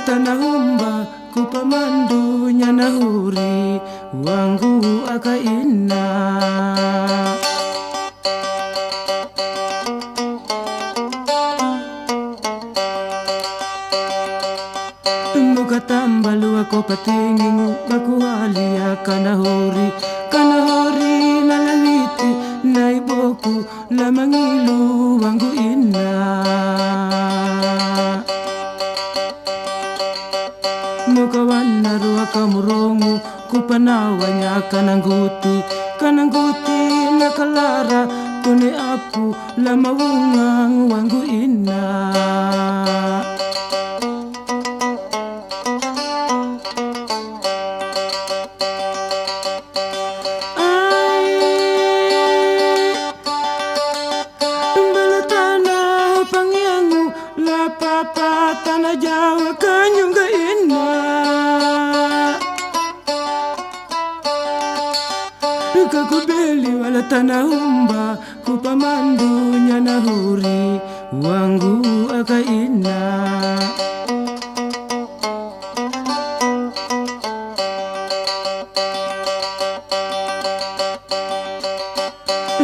tanahumba kupamandunya nahuri wangu akaina mukatambalu ako patingingu bakuhalia kanahuri nalaliti naiboku lamangilu wangu ina mukawana rua kamurongu kupanawanya kanangguti nakalara tune apu lamawungang wangu ina papa tanah Jawa kanyungga ina kakubeli wala tanahumba kupamandunya nahuri wangu akaina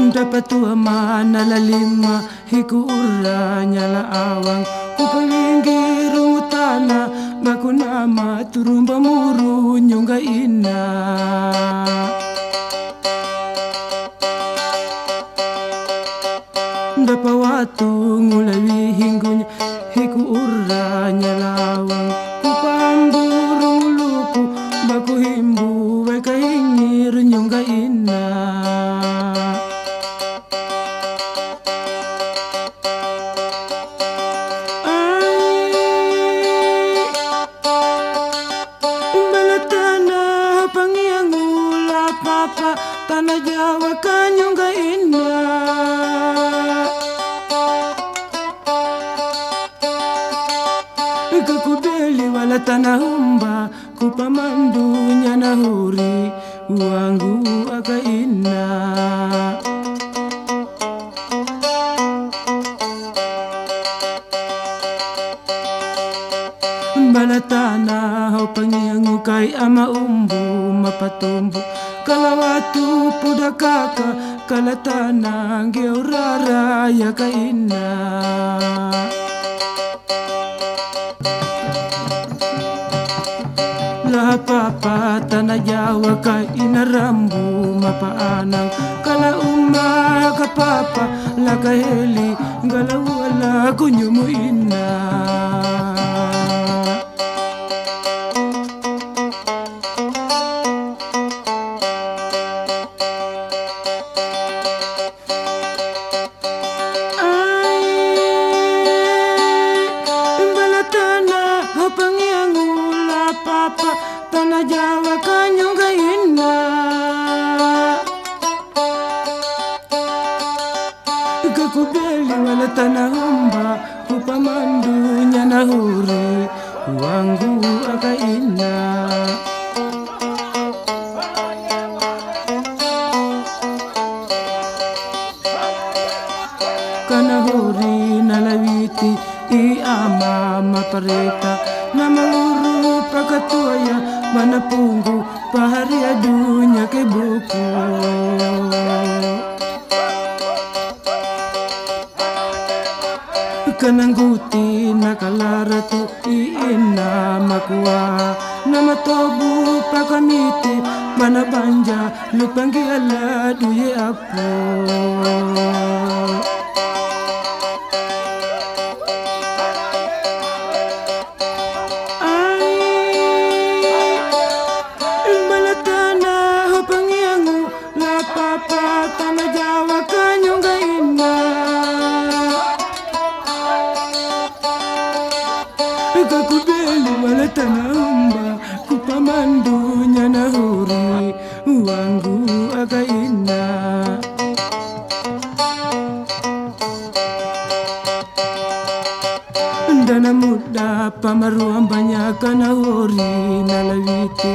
dapatua mana lalima hikuuranya la awang kupalinggiru tanah bakunama turumba muru nyungga ina dapa watu ngulawi hinggunya hikuuranya lawang kupamburu luku baku himbu weka hingir nyungga ina papa tanah Jawa kanyungga ina kakubeli wala tanahumba kupamandunya nahuri wangu akaina balatana hau pangiangu kai ama umbu mapatumbu kalawatu pudakaka kalatana ngeurara ya kaina la papa tanah Jawa kaina rambu mapaanang kala umma ka papa la kaheli galawala kunyumu ina papa tanah Jawa kanyungga ina kakubeli wala tanahumba kupamandunya nahuri wangu akaina kanahuri nalawiti i ama mapareta namaluru pakatuaya manapungu pahari adunya kebuku kanangguti nakalara tu ina makua namatobu pakamiti manabanja lupangiala duye apu papa tanah Jawa kanyungga ina kakubeli wala tanahumba kupamandunya nahuri wangu akaina dana muda pamaruambanya kanahuri nalawiti